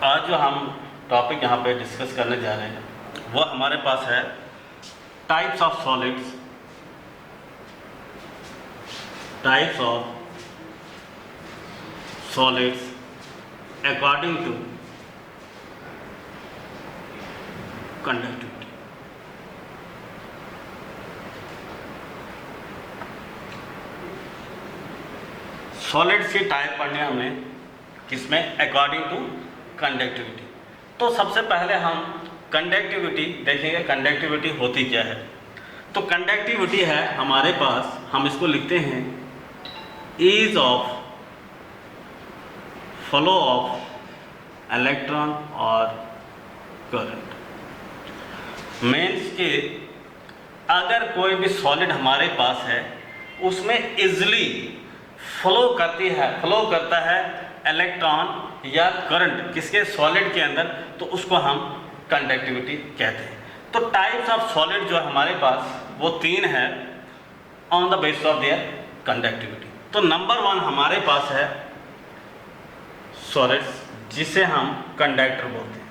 आज जो हम टॉपिक यहाँ पे डिस्कस करने जा रहे हैं वो हमारे पास है types of solids, types of solids according to conductivity. Solids की टाइप पढ़ने हमने किसमें, अकॉर्डिंग टू कंडक्टिविटी। तो सबसे पहले हम कंडक्टिविटी देखेंगे, कंडक्टिविटी होती क्या है। तो कंडक्टिविटी है हमारे पास, हम इसको लिखते हैं ease of flow of electron और करंट। मीन्स कि अगर कोई भी सॉलिड हमारे पास है उसमें इजली फ्लो करता है इलेक्ट्रॉन या करंट किसके, सॉलिड के अंदर, तो उसको हम कंडक्टिविटी कहते हैं। तो टाइप्स ऑफ सॉलिड जो हमारे पास वो 3 है on the basis of their conductivity. तो नंबर 1 हमारे पास है सॉलिड्स जिसे हम कंडक्टर बोलते हैं,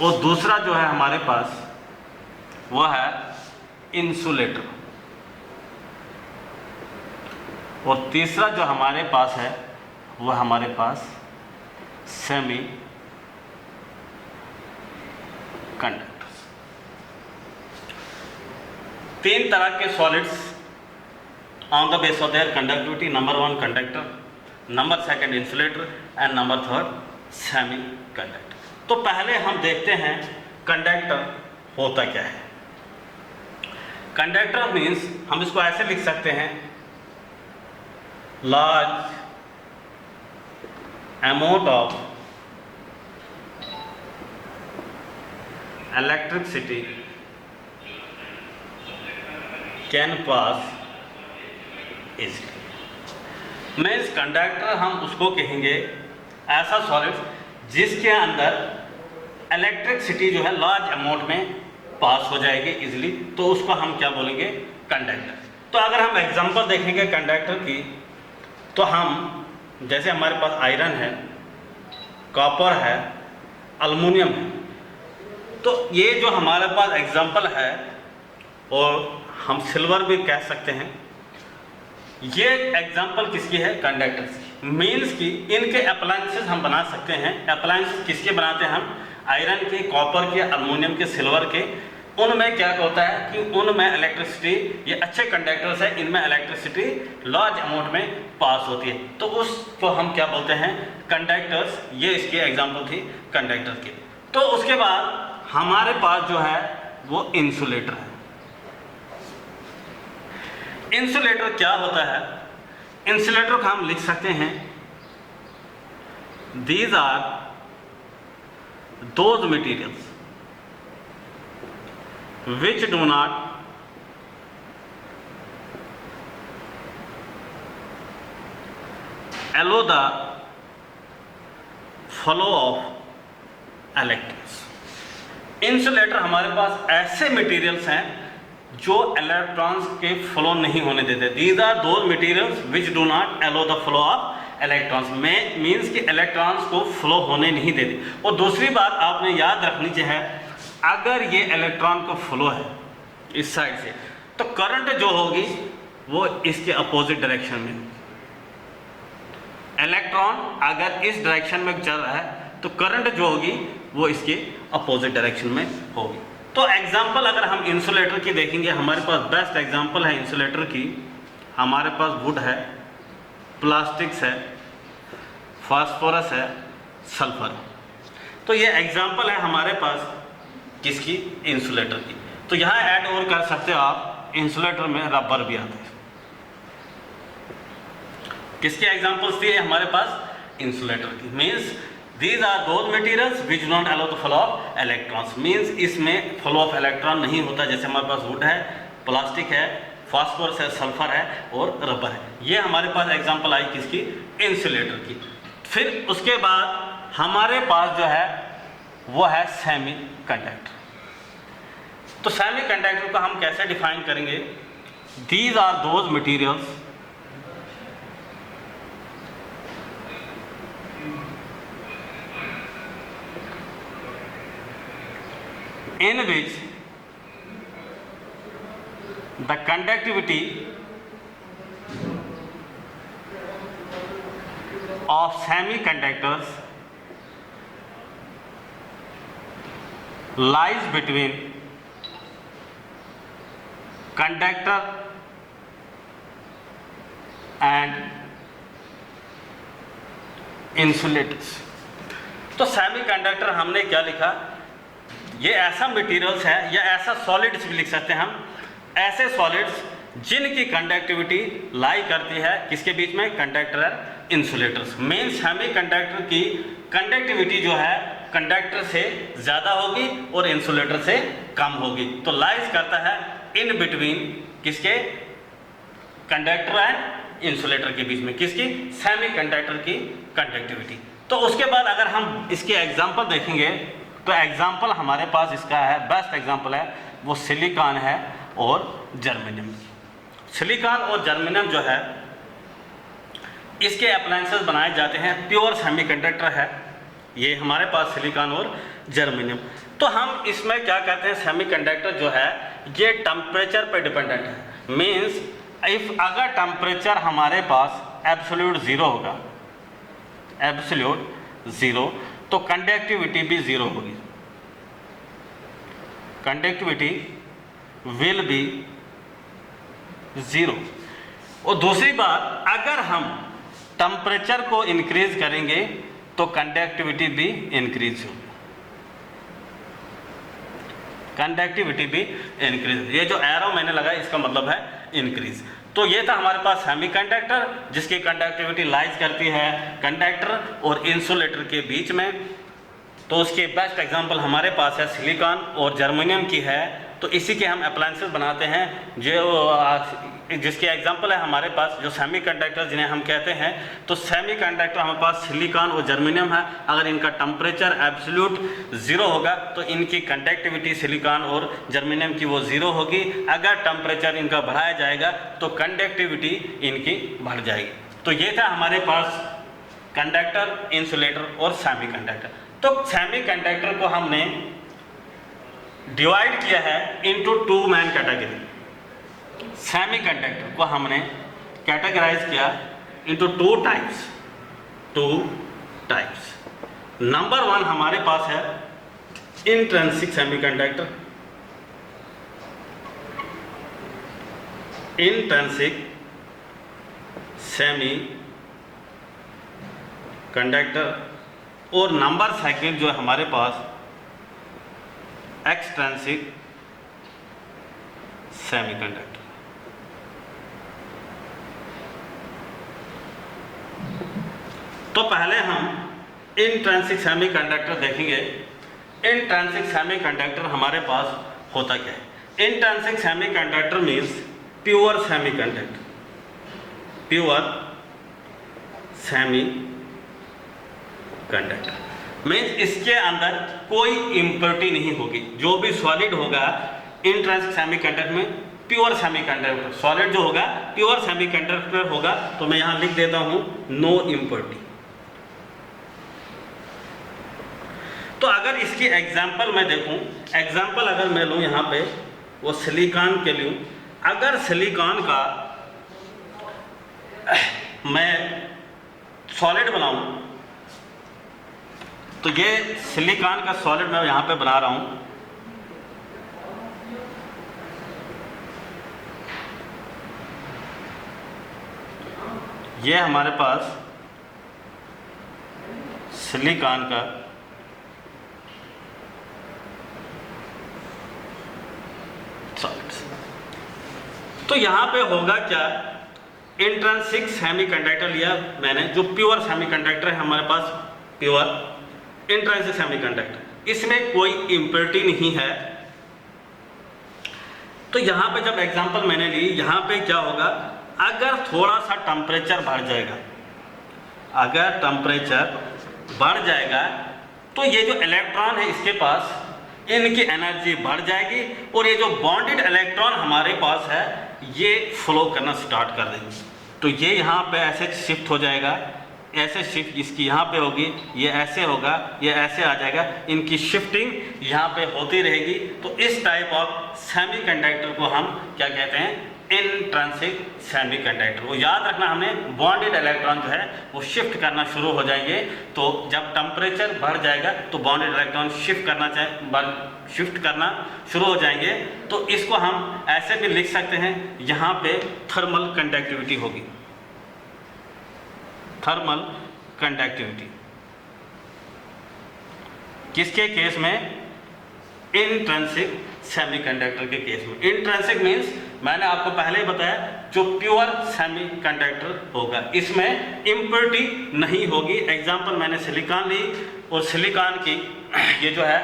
और दूसरा जो है हमारे पास वो है इंसुलेटर, और तीसरा जो हमारे पास है वह हमारे पास सेमी कंडक्टर्स। 3 तरह के solids on the base of their conductivity. Number 1 conductor, number 2 insulator and number 3 semi conductor. तो पहले हम देखते हैं कंडक्टर होता क्या है। कंडक्टर मीन्स हम इसको ऐसे लिख सकते हैं, large amount of electricity can pass easily। Means conductor हम उसको कहेंगे ऐसा सॉलिड जिसके अंदर इलेक्ट्रिसिटी जो है लार्ज अमाउंट में पास हो जाएगी इजीली, तो उसको हम क्या बोलेंगे, कंडक्टर। तो अगर हम एग्जांपल देखेंगे कंडक्टर की, तो हम जैसे हमारे पास आयरन है, कॉपर है, अल्युमिनियम है, तो ये जो हमारे पास एग्जांपल है, और हम सिल्वर भी कह सकते हैं, ये एग्जांपल किसकी है, कंडक्टर्स की। मीन्स कि इनके अप्लायंसेस हम बना सकते हैं। अप्लायंसेस किसके बनाते हैं हम, आयरन के, कॉपर के, अल्युमिनियम के, सिल्वर के। उनमें क्या होता है कि उनमें इलेक्ट्रिसिटी, ये अच्छे कंडक्टर्स है, इनमें इलेक्ट्रिसिटी लार्ज अमाउंट में पास होती है, तो उसको हम क्या बोलते हैं, कंडक्टर्स। ये इसकी एग्जांपल थी कंडक्टर की। तो उसके बाद हमारे पास जो है वो इंसुलेटर है। इंसुलेटर क्या होता है, इंसुलेटर को हम लिख सकते हैं, these are those materials which do not allow the flow of electrons। Insulator हमारे पास ऐसे मटेरियल्स हैं जो इलेक्ट्रॉन्स के फ्लो नहीं होने देते। These are those materials which do not allow the flow of electrons. में मीन्स कि इलेक्ट्रॉन्स को फ्लो होने नहीं देते। और दूसरी बात आपने याद रखनी चाहिए, अगर ये इलेक्ट्रॉन का फ्लो है इस साइड से, तो करंट जो होगी वो इसके अपोजिट डायरेक्शन में। इलेक्ट्रॉन अगर इस डायरेक्शन में चल रहा है तो करंट जो होगी वो इसके अपोजिट डायरेक्शन में होगी। तो एग्जांपल अगर हम इंसुलेटर की देखेंगे, हमारे पास बेस्ट एग्जांपल है इंसुलेटर की, हमारे पास वुड है, प्लास्टिक्स है, फास्फोरस है, सल्फर है। तो ये एग्जांपल है हमारे पास किसकी, इंसुलेटर की। तो यहाँ ऐड और कर सकते हो आप, इंसुलेटर में रबर भी आता है। किसके एग्जांपल्स दिए हमारे पास, इंसुलेटर की। Means these are those materials which not allow the flow of electrons. Means इसमें फ्लो ऑफ इलेक्ट्रॉन नहीं होता। जैसे हमारे पास वुड है, प्लास्टिक है, फास्फोरस है, सल्फर है और रबर है। ये हमारे पास एग्जांपल आई किसकी, इंसुलेटर की। फिर उसके बाद हमारे पास जो है वो है सेमी कंडक्टर। तो सेमी कंडक्टर को हम कैसे डिफाइन करेंगे, these are those materials in which the conductivity of semiconductors lies between conductor and insulators. तो सेमीकंडक्टर हमने क्या लिखा, ये ऐसा मटेरियल्स है या ऐसा सॉलिड्स भी लिख सकते हैं हम, ऐसे सॉलिड्स जिनकी कंडक्टिविटी लाई करती है किसके बीच में, कंडक्टर और इंसुलेटर्स। मेन सेमीकंडक्टर की कंडक्टिविटी जो है कंडक्टर से ज़्यादा होगी और इंसुलेटर से कम होगी। तो लाइज करता है इन बिटवीन किसके, कंडक्टर एंड इंसुलेटर के बीच में, किसकी, सेमीकंडक्टर की कंडक्टिविटी। तो उसके बाद अगर हम इसके एग्जांपल देखेंगे तो एग्जांपल हमारे पास इसका है, बेस्ट एग्जांपल है वो सिलिकॉन है और जर्मेनियम। सिलिकॉन और जर्मेनियम जो है इसके अप्लायंसेस बनाए जाते हैं, प्योर सेमीकंडक्टर है ये हमारे पास सिलिकॉन और जर्मेनियम। तो हम इसमें क्या कहते हैं, सेमीकंडक्टर जो है ये टेम्परेचर पे डिपेंडेंट है। मीन्स इफ अगर टेम्परेचर हमारे पास एब्सोल्यूट ज़ीरो होगा, एब्सोल्यूट ज़ीरो, तो कंडक्टिविटी भी ज़ीरो होगी, कंडक्टिविटी विल बी ज़ीरो। और दूसरी बात, अगर हम टेम्परेचर को इंक्रीज करेंगे तो कंडक्टिविटी भी इंक्रीज होगी, कंडक्टिविटी भी इंक्रीज। ये जो एरो मैंने लगाया इसका मतलब है इंक्रीज। तो ये था हमारे पास सेमीकंडक्टर जिसकी कंडक्टिविटी लाइज करती है कंडक्टर और इंसुलेटर के बीच में। तो उसके बेस्ट एग्जांपल हमारे पास है सिलिकॉन और जर्मेनियम की है। तो इसी के हम अप्लायंसेस बनाते हैं जो जिसके एग्जांपल है हमारे पास जो सेमीकंडक्टर जिन्हें हम कहते हैं। तो सेमीकंडक्टर हमारे पास सिलिकॉन और जर्मेनियम है। अगर इनका टेम्परेचर एब्सोल्यूट ज़ीरो होगा तो इनकी कंडक्टिविटी सिलिकॉन और जर्मेनियम की वो ज़ीरो होगी। अगर टेम्परेचर इनका बढ़ाया जाएगा तो कंडक्टिविटी इनकी बढ़ जाएगी। तो ये था हमारे पास कंडक्टर, इंसुलेटर और सेमीकंडक्टर। तो सेमीकंडक्टर को हमने डिवाइड किया है into two main category. Semiconductor को हमने कैटेगराइज किया into two types. Number one हमारे पास है intrinsic semiconductor. Intrinsic semi conductor. और नंबर सेकंड जो है हमारे पास एक्सट्रिंसिक सेमीकंडक्टर। तो पहले हम इंट्रिंसिक सेमीकंडक्टर देखेंगे। इंट्रिंसिक सेमीकंडक्टर हमारे पास होता क्या है। Intrinsic semiconductor means pure semiconductor, pure semiconductor means इसके अंदर कोई इम्प्योरिटी नहीं होगी। जो भी सॉलिड होगा इंट्रिंसिक सेमीकंडक्टर में प्योर सेमीकंडक्टर, सॉलिड जो होगा प्योर सेमीकंडक्टर होगा। तो मैं यहां लिख देता हूं नो इम्प्योरिटी। तो अगर इसकी एग्जाम्पल मैं देखूं, एग्जाम्पल अगर मैं लूं यहाँ पे वो सिलिकॉन के लूं। अगर सिलिकॉन का मैं सॉलिड बनाऊं तो ये सिलिकॉन का सॉलिड मैं यहाँ पे बना रहा हूँ। ये हमारे पास सिलिकॉन का सॉलिड। तो यहाँ पे होगा क्या, इंट्रिंसिक सेमीकंडक्टर लिया मैंने जो प्योर सेमीकंडक्टर है हमारे पास, प्योर इंट्रिंसिक सेमीकंडक्टर, इसमें कोई इम्प्योरिटी नहीं है। तो यहाँ पे जब एग्जांपल मैंने ली, यहाँ पे क्या होगा, अगर थोड़ा सा टेम्परेचर बढ़ जाएगा, अगर टेम्परेचर बढ़ जाएगा तो ये जो इलेक्ट्रॉन है इसके पास इनकी एनर्जी बढ़ जाएगी और ये जो बॉन्डेड इलेक्ट्रॉन हमारे पास है ये फ्लो करना स्टार्ट कर देंगे। तो ये यहाँ पे ऐसे शिफ्ट हो जाएगा, ऐसे शिफ्ट, इसकी यहाँ पे होगी, ये ऐसे होगा, ये ऐसे आ जाएगा, इनकी शिफ्टिंग यहाँ पे होती रहेगी। तो इस टाइप ऑफ सेमीकंडक्टर को हम क्या कहते हैं, इंट्रिंसिक सेमीकंडक्टर। वो याद रखना हमने, बॉन्डेड इलेक्ट्रॉन जो है वो शिफ्ट करना शुरू हो जाएंगे। तो जब टेम्परेचर बढ़ जाएगा तो बॉन्डेड इलेक्ट्रॉन शिफ्ट करना शुरू हो जाएंगे। तो इसको हम ऐसे भी लिख सकते हैं, यहाँ पे थर्मल कंडक्टिविटी होगी, थर्मल कंडक्टिविटी किसके केस में, इंट्रिंसिक सेमीकंडक्टर के केस में। इंट्रिंसिक मींस मैंने आपको पहले ही बताया, जो प्योर सेमीकंडक्टर होगा, इसमें इम्प्योरिटी नहीं होगी। एग्जांपल मैंने सिलिकॉन ली, और सिलिकॉन की ये जो है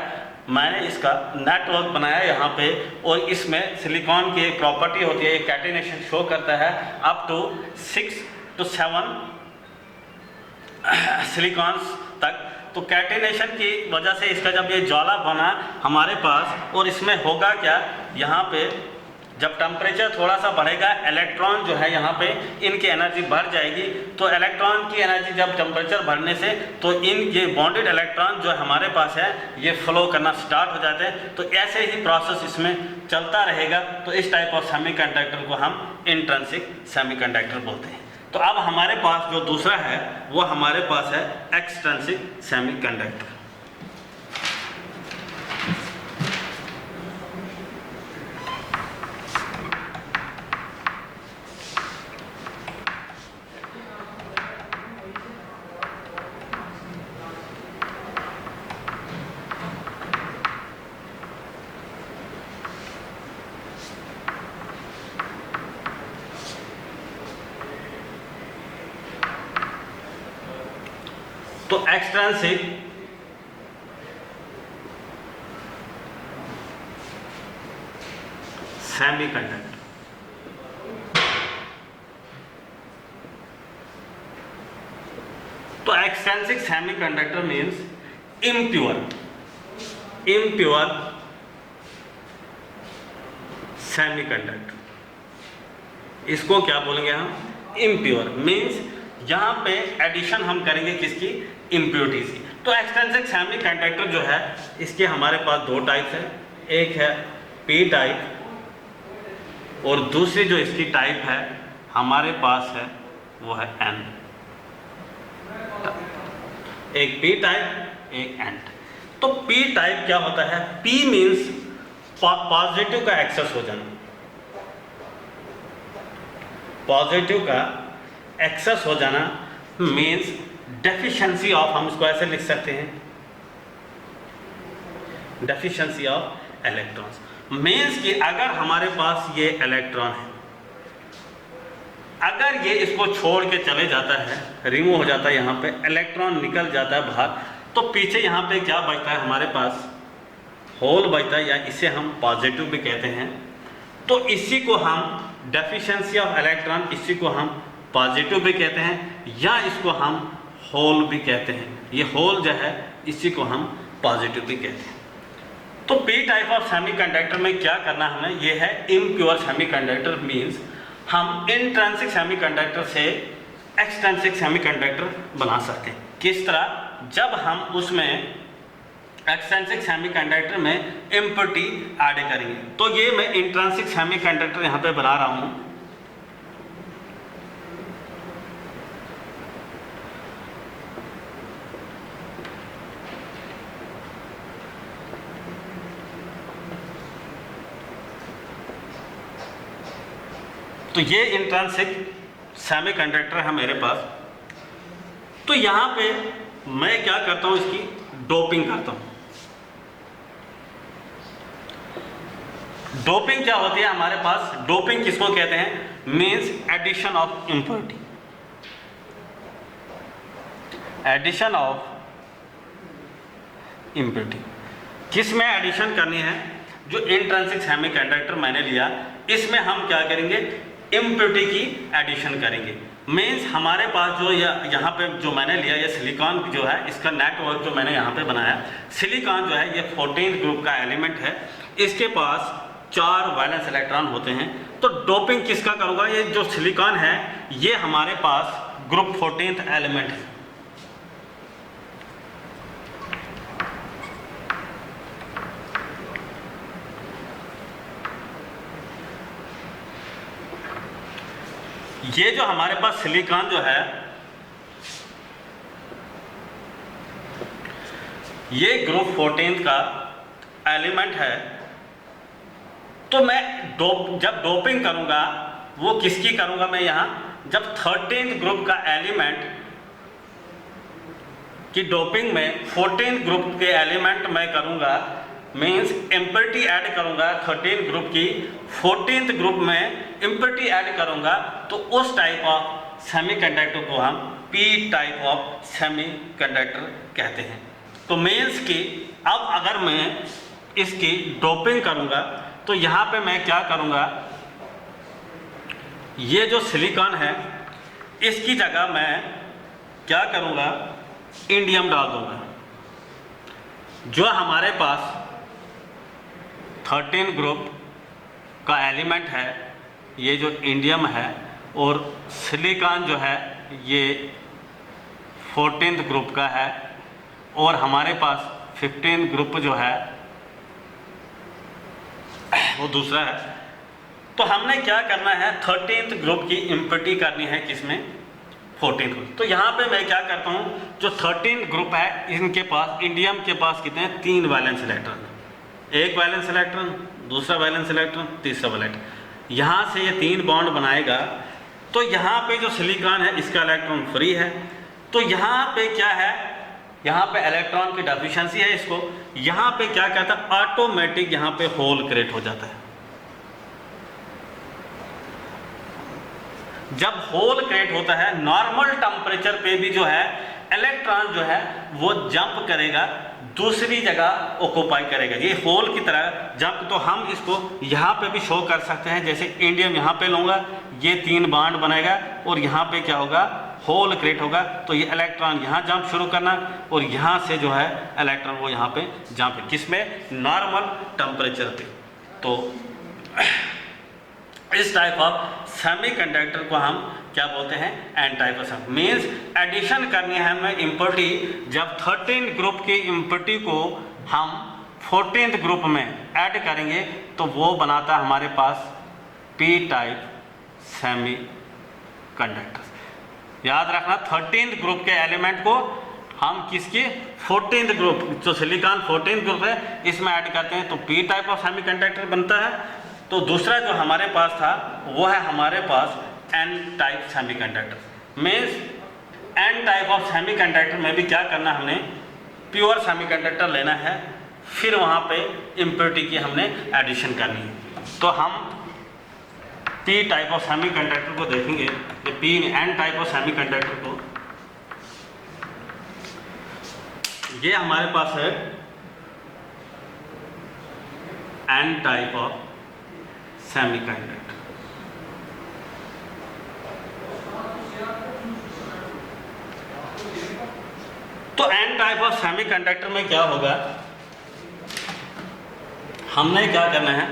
मैंने इसका नेटवर्क बनाया यहाँ पे, और इसमें सिलिकॉन की एक प्रॉपर्टी होती है, एक कैटिनेशन शो करता है अप टू 6 to 7 सिलिकॉन्स तक। तो कैटिनेशन की वजह से इसका जब ये ज्वाला बना हमारे पास, और इसमें होगा क्या, यहाँ पे जब टेम्परेचर थोड़ा सा बढ़ेगा, इलेक्ट्रॉन जो है यहाँ पे इनकी एनर्जी बढ़ जाएगी। तो इलेक्ट्रॉन की एनर्जी जब टेम्परेचर बढ़ने से, तो इन ये बॉन्डेड इलेक्ट्रॉन जो हमारे पास है ये फ्लो करना स्टार्ट हो जाते हैं। तो ऐसे ही प्रोसेस इसमें चलता रहेगा। तो इस टाइप ऑफ सेमीकंडक्टर को हम इंट्रिंसिक सेमीकंडक्टर बोलते हैं। तो अब हमारे पास जो दूसरा है वो हमारे पास है एक्सट्रिंसिक सेमीकंडक्टर। तो एक्सट्रिंसिक सेमीकंडक्टर, तो extrinsic semiconductor means impure semiconductor. इसको क्या बोलेंगे हम, इम्प्योर मींस यहाँ पे एडिशन हम करेंगे किसकी, इम्प्योरिटीज की। तो एक्सट्रिंसिक सेमीकंडक्टर जो है, इसके हमारे पास दो टाइप्स है, एक है पी टाइप, और दूसरी जो इसकी टाइप है हमारे पास है वो है एन। एक पी टाइप, एक एन। तो पी टाइप क्या होता है, पी मीन्स पॉजिटिव का एक्सेस हो जाना, पॉजिटिव का एक्सेस हो जाना मीन्स डेफिशिएंसी ऑफ, हम इसको ऐसे लिख सकते हैं, डेफिशिएंसी ऑफ इलेक्ट्रॉन्स। मीन्स कि अगर हमारे पास ये इलेक्ट्रॉन है, अगर ये इसको छोड़ के चले जाता है, रिमूव हो जाता है, यहाँ पे इलेक्ट्रॉन निकल जाता है बाहर, तो पीछे यहाँ पे क्या बचता है हमारे पास, होल बचता है, या इसे हम पॉजिटिव भी कहते हैं। तो इसी को हम डेफिशिएंसी ऑफ इलेक्ट्रॉन, इसी को हम पॉजिटिव भी कहते हैं, या इसको हम होल भी कहते हैं। ये होल जो है इसी को हम पॉजिटिव भी कहते हैं। तो पी टाइप ऑफ सेमीकंडक्टर में क्या करना हमें, ये है इम्प्योर सेमीकंडक्टर मींस हम इंट्रिंसिक सेमीकंडक्टर से एक्सट्रिंसिक सेमीकंडक्टर बना सकते हैं। किस तरह, जब हम उसमें एक्सट्रिंसिक सेमीकंडक्टर में इम्प्योरिटी ऐड करेंगे। तो ये मैं इंट्रिंसिक सेमीकंडक्टर यहाँ पे बना रहा हूँ। तो ये इंट्रिंसिक सेमीकंडक्टर है मेरे पास। तो यहाँ पे मैं क्या करता हूँ, इसकी डोपिंग करता हूँ। डोपिंग क्या होती है हमारे पास, डोपिंग किसको कहते हैं, means addition of impurity, addition of impurity. किस में एडिशन करनी है, जो इंट्रिंसिक सेमीकंडक्टर मैंने लिया, इसमें हम क्या करेंगे, इम्प्योरिटी की एडिशन करेंगे। मीन्स हमारे पास जो यहाँ पे जो मैंने लिया, ये सिलिकॉन जो है, इसका नेटवर्क जो मैंने यहाँ पे बनाया, सिलिकॉन जो है ये 14th ग्रुप का एलिमेंट है, इसके पास 4 वैलेंस इलेक्ट्रॉन होते हैं। तो डोपिंग किसका करूँगा, ये जो सिलिकॉन है ये हमारे पास ग्रुप 14th एलिमेंट है, ये जो हमारे पास सिलिकॉन जो है, ये ग्रुप 14 का एलिमेंट है। तो मैं जब डोपिंग करूंगा वो किसकी करूंगा मैं यहाँ, जब 13th ग्रुप का एलिमेंट की डोपिंग में 14th ग्रुप के एलिमेंट मैं करूंगा, मीन्स इम्प्योरिटी ऐड करूंगा 13 ग्रुप की 14th ग्रुप में इम्प्योरिटी ऐड करूंगा, तो उस टाइप ऑफ सेमीकंडक्टर को हम पी टाइप ऑफ सेमीकंडक्टर कहते हैं। तो मीन्स कि अब अगर मैं इसकी डोपिंग करूंगा तो यहाँ पे मैं क्या करूंगा, ये जो सिलिकॉन है इसकी जगह मैं क्या करूंगा, इंडियम डाल दूंगा। जो हमारे पास 13 ग्रुप का एलिमेंट है, ये जो इंडियम है, और सिलिकॉन जो है ये 14th ग्रुप का है, और हमारे पास 15th ग्रुप जो है वो दूसरा है। तो हमने क्या करना है, 13th ग्रुप की इम्प्योरिटी करनी है किसमें, 14th ग्रुप। तो यहाँ पे मैं क्या करता हूँ, जो 13th ग्रुप है इनके पास, इंडियम के पास कितने हैं, 3 वैलेंस इलेक्ट्रॉन, एक वैलेंस इलेक्ट्रॉन, दूसरा वैलेंस इलेक्ट्रॉन, तीसरा वैलेंस। यहाँ से ये 3 बॉन्ड बनाएगा। तो यहाँ पे जो सिलिकॉन है इसका इलेक्ट्रॉन फ्री है। तो यहाँ पे क्या है, यहाँ पे इलेक्ट्रॉन की डेफिशिएंसी है इसको, यहाँ पे क्या कहता है, ऑटोमेटिक यहाँ पे होल क्रिएट हो जाता है। जब होल क्रिएट होता है नॉर्मल टेम्परेचर पे भी जो है इलेक्ट्रॉन जो है वो जंप करेगा, दूसरी जगह ऑक्यूपाई करेगा, ये होल की तरह जंप। तो हम इसको यहाँ पे भी शो कर सकते हैं, जैसे इंडियम यहाँ पे लूँगा, ये 3 बॉन्ड बनेगा और यहाँ पे क्या होगा, होल क्रिएट होगा। तो ये इलेक्ट्रॉन यहाँ जंप शुरू करना और यहाँ से जो है इलेक्ट्रॉन वो यहाँ पे जंप है, किसमें, नॉर्मल टेम्परेचर पे। तो इस टाइप ऑफ सेमीकंडक्टर को हम क्या बोलते हैं, N type of. Means addition करनी है हमें इम्प्योरिटी, जब 13 ग्रुप की इम्प्योरिटी को हम 14th ग्रुप में ऐड करेंगे तो वो बनाता है हमारे पास पी टाइप सेमी कंडक्टर। याद रखना 13th ग्रुप के एलिमेंट को हम किसकी, 14th ग्रुप, जो सिलिकॉन 14th ग्रुप है इसमें ऐड करते हैं तो P type of semi conductor बनता है। तो दूसरा जो हमारे पास था वो है हमारे पास N type semiconductor. Means N type of semiconductor में भी क्या करना, हमने प्योर सेमीकंडक्टर लेना है, फिर वहाँ पे इम्प्योरिटी की हमने एडिशन करनी है। तो हम पी टाइप ऑफ सेमीकंडक्टर को देखेंगे, ये P N type of semiconductor को, ये हमारे पास है एन टाइप ऑफ सेमीकंडक्टर। तो एन टाइप ऑफ सेमीकंडक्टर में क्या होगा, हमने क्या करना है,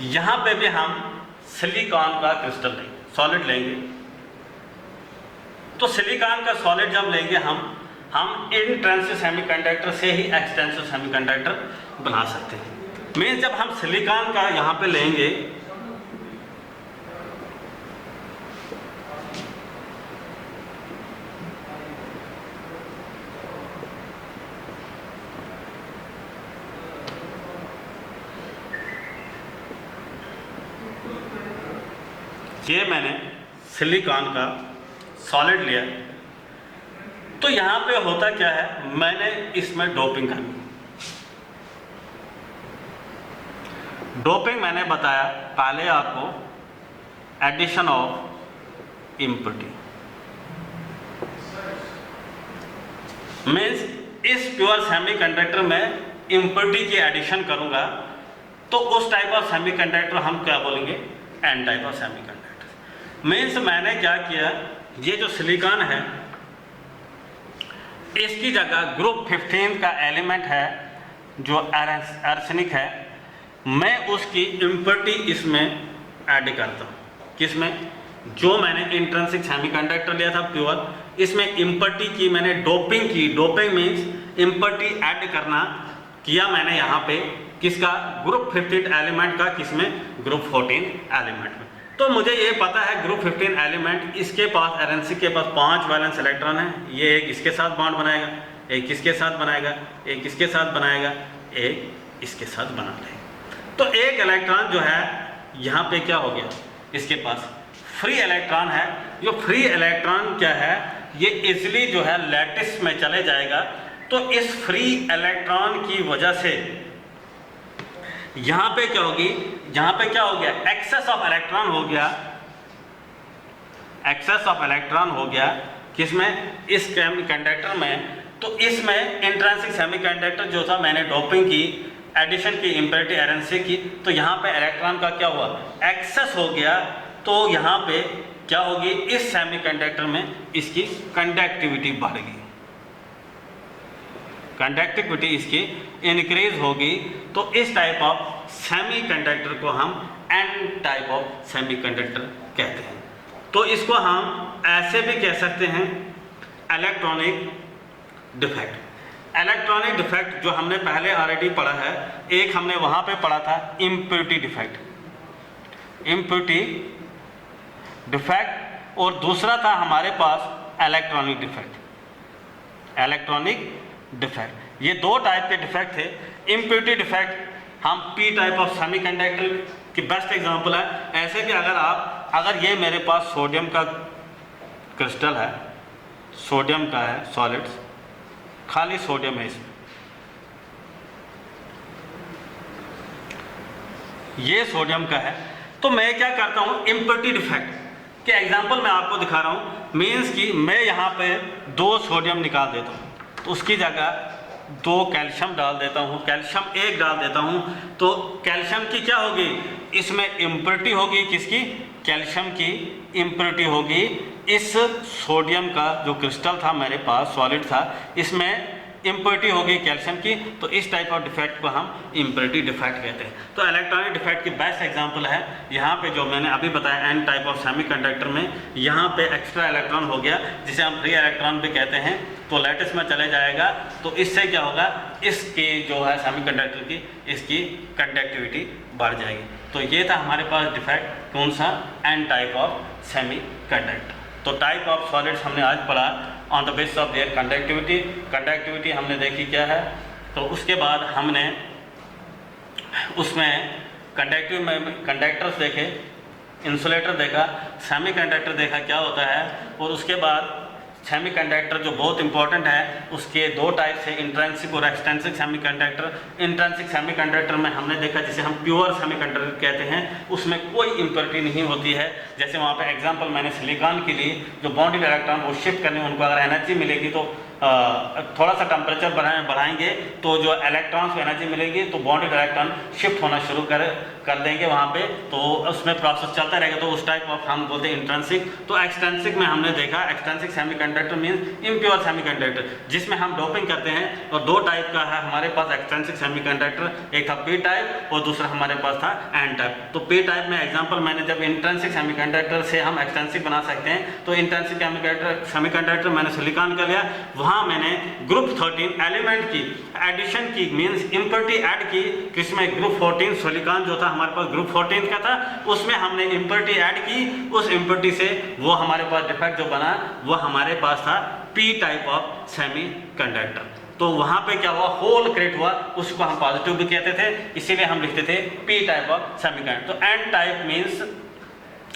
यहां पे भी हम सिलिकॉन का क्रिस्टल लेंगे, सॉलिड लेंगे। तो सिलिकॉन का सॉलिड जब लेंगे हम इनट्रिंसिक सेमीकंडक्टर से ही एक्सटेंसिव सेमीकंडक्टर बना सकते हैं। मीन्स जब हम सिलिकॉन का यहाँ पे लेंगे ये मैंने सिलिकॉन का सॉलिड लिया, तो यहाँ पे होता क्या है, मैंने इसमें डोपिंग करनी। डोपिंग मैंने बताया पहले आपको, एडिशन ऑफ इम्प्योरिटी। मीन्स इस प्योर सेमीकंडक्टर में इम्प्योरिटी की एडिशन करूंगा तो उस टाइप ऑफ सेमीकंडक्टर हम क्या बोलेंगे, N type of semiconductor. Means मैंने क्या किया, ये जो सिलिकॉन है इसकी जगह ग्रुप 15 का एलिमेंट है जो आर्सेनिक है, मैं उसकी इम्प्योरिटी इसमें ऐड करता हूँ। किसमें, जो मैंने इंट्रिंसिक सेमीकंडक्टर लिया था प्योर, इसमें इम्प्योरिटी की मैंने डोपिंग की। डोपिंग मीन्स इम्प्योरिटी ऐड करना किया मैंने यहाँ पे, किसका, ग्रुप 15 एलिमेंट का, किसमें, ग्रुप 14 एलिमेंट में। तो मुझे ये पता है ग्रुप 15 एलिमेंट, इसके पास एरेंसी के पास 5 वैलेंस इलेक्ट्रॉन है, ये एक इसके साथ बॉन्ड बनाएगा, एक इसके साथ बनाएगा, एक इसके साथ बनाएगा, एक इसके साथ बना लेगा। तो एक इलेक्ट्रॉन जो है यहाँ पे क्या हो गया, इसके पास फ्री इलेक्ट्रॉन है। जो फ्री इलेक्ट्रॉन क्या है, ये इजिली जो है लैटिस में चले जाएगा। तो इस फ्री इलेक्ट्रॉन की वजह से यहाँ पे क्या होगी, यहाँ पे क्या हो गया, एक्सेस ऑफ इलेक्ट्रॉन हो गया, एक्सेस ऑफ इलेक्ट्रॉन हो गया किसमें, इस सेमीकंडक्टर में। तो इसमें इंट्रिंसिक सेमीकंडक्टर जो था, मैंने डोपिंग की, एडिशन की, इम्प्योरिटी एरेंसी की, तो यहाँ पे इलेक्ट्रॉन का क्या हुआ, एक्सेस हो गया। तो यहाँ पे क्या होगी, इस सेमीकंडक्टर में इसकी कंडक्टिविटी बढ़ गई, कंडक्टिविटी इसकी इंक्रीज होगी। तो इस टाइप ऑफ सेमीकंडक्टर को हम एन टाइप ऑफ सेमीकंडक्टर कहते हैं। तो इसको हम ऐसे भी कह सकते हैं इलेक्ट्रॉनिक डिफेक्ट। इलेक्ट्रॉनिक डिफेक्ट जो हमने पहले ऑलरेडी पढ़ा है, एक हमने वहाँ पे पढ़ा था इम्प्योरिटी डिफेक्ट, इम्प्योरिटी डिफेक्ट, और दूसरा था हमारे पास इलेक्ट्रॉनिक डिफेक्ट, इलेक्ट्रॉनिक डिफेक्ट। ये दो टाइप के डिफेक्ट थे। इम्प्योरिटी डिफेक्ट हम पी टाइप ऑफ सेमीकंडक्टर की बेस्ट एग्जांपल है। ऐसे कि अगर ये मेरे पास सोडियम का क्रिस्टल है, सोडियम का है सॉलिड्स, खाली सोडियम है इसमें, ये सोडियम का है, तो मैं क्या करता हूँ, इम्प्योरिटी डिफेक्ट के एग्जांपल मैं आपको दिखा रहा हूँ। मीन्स कि मैं यहाँ पे 2 सोडियम निकाल देता हूँ, तो उसकी जगह 2 कैल्शियम डाल देता हूँ, कैल्शियम 1 डाल देता हूँ। तो कैल्शियम की क्या होगी, इसमें इम्प्योरिटी होगी, किसकी, कैल्शियम की इम्प्योरिटी होगी। इस सोडियम का जो क्रिस्टल था मेरे पास, सॉलिड था, इसमें इम्प्योरिटी होगी कैल्शियम की। तो इस टाइप ऑफ डिफेक्ट को हम इम्प्योरिटी डिफेक्ट कहते हैं। तो इलेक्ट्रॉनिक डिफेक्ट की बेस्ट एग्जांपल है यहाँ पे जो मैंने अभी बताया, एन टाइप ऑफ सेमीकंडक्टर में यहाँ पे एक्स्ट्रा इलेक्ट्रॉन हो गया, जिसे हम फ्री इलेक्ट्रॉन भी कहते हैं। तो लैटिस में चले जाएगा, तो इससे क्या होगा, इसकी जो है सेमीकंडक्टर की, इसकी कंडक्टिविटी बढ़ जाएगी। तो ये था हमारे पास डिफेक्ट, कौन सा, एन टाइप ऑफ सेमीकंडक्टर। तो टाइप ऑफ सॉलिड्स हमने आज पढ़ा on the basis of their conductivity. Conductivity हमने देखी क्या है, तो उसके बाद हमने उसमें कंडक्टर्स देखे, इंसुलेटर देखा, सेमीकंडक्टर देखा क्या होता है, और उसके बाद सेमीकंडक्टर जो बहुत इंपॉर्टेंट है, उसके 2 टाइप है, इंट्रिंसिक और एक्सट्रिंसिक सेमीकंडक्टर। इंट्रिंसिक सेमीकंडक्टर में हमने देखा, जिसे हम प्योर सेमीकंडक्टर कहते हैं, उसमें कोई इम्प्योरिटी नहीं होती है। जैसे वहाँ पे एग्जांपल मैंने सिलिकॉन के लिए जो बॉन्डेड इलेक्ट्रॉन वो शिफ्ट करने, उनको अगर एनर्जी मिलेगी तो थोड़ा सा टेम्परेचर बढ़ाएंगे तो जो इलेक्ट्रॉन्स को एनर्जी मिलेगी, तो बॉन्डेड इलेक्ट्रॉन शिफ्ट होना शुरू कर देंगे वहाँ पे, तो उसमें प्रोसेस चलता रहेगा। तो उस टाइप ऑफ हम बोलते हैं इंट्रिंसिक। तो एक्सट्रिंसिक में हमने देखा, extrinsic semiconductor means impure semiconductor, जिसमें हम डोपिंग करते हैं। और 2 टाइप का है हमारे पास एक्सट्रिंसिक सेमीकंडक्टर, एक था पी टाइप और दूसरा हमारे पास था एन टाइप। तो पी टाइप में एग्जाम्पल मैंने, जब इंट्रिंसिक सेमीकंडक्टर से हम एक्सट्रिंसिक बना सकते हैं, तो इंट्रिंसिक सेमीकंडक्टर मैंने सिलिकॉन का लिया, वहाँ मैंने ग्रुप 13 एलिमेंट की एडिशन की, मींस इम्प्योरिटी ऐड की, किसमें, ग्रुप 14 सिलिकॉन जो था हमारे पास ग्रुप 14 का था, उसमें हमने इम्प्योरिटी ऐड की। उस इम्प्योरिटी से वो हमारे पास डिफेक्ट जो बना, वो हमारे पास था पी टाइप ऑफ सेमीकंडक्टर। तो वहाँ पे क्या हुआ, होल क्रिएट हुआ, उसको हम पॉजिटिव भी कहते थे, इसीलिए हम लिखते थे पी टाइप ऑफ सेमीकंडक्टर। तो N type means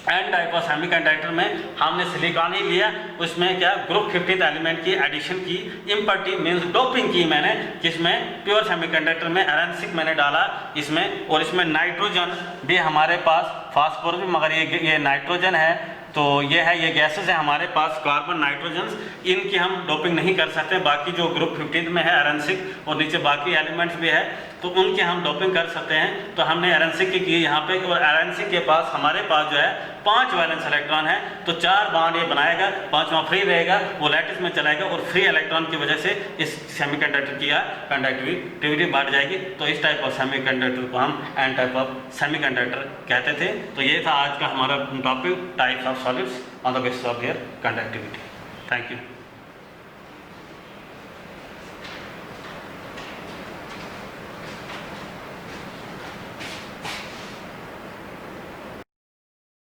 N type of semiconductor में हमने सिलिकॉन ही लिया, उसमें क्या, ग्रुप 15 एलिमेंट की एडिशन की, इम्प्योरिटी मींस डोपिंग की मैंने, किसमें, प्योर सेमीकंडक्टर में एरेंसिक मैंने डाला इसमें, और इसमें नाइट्रोजन भी हमारे पास, फास्फोरस भी, मगर ये नाइट्रोजन है, तो ये है, ये गैसेस है हमारे पास, कार्बन, नाइट्रोजन, इनकी हम डोपिंग नहीं कर सकते। बाकी जो ग्रुप 15 में है एरेंसिक, और नीचे बाकी एलिमेंट्स भी है, तो उनकी हम डोपिंग कर सकते हैं। तो हमने एरेंसिक की यहाँ पे, और एरेंसिक के पास हमारे पास जो है 5 वैलेंस इलेक्ट्रॉन है, तो 4 बॉन्ड ये बनाएगा, 5वां फ्री रहेगा, वो लैटिस में चलाएगा, और फ्री इलेक्ट्रॉन की वजह से इस सेमीकंडक्टर की कंडक्टिविटी बढ़ जाएगी। तो इस टाइप ऑफ सेमीकंडक्टर को हम एन टाइप ऑफ सेमीकंडक्टर कहते थे। तो ये था आज का हमारा topic, types of solids on the basis of their conductivity. Thank you.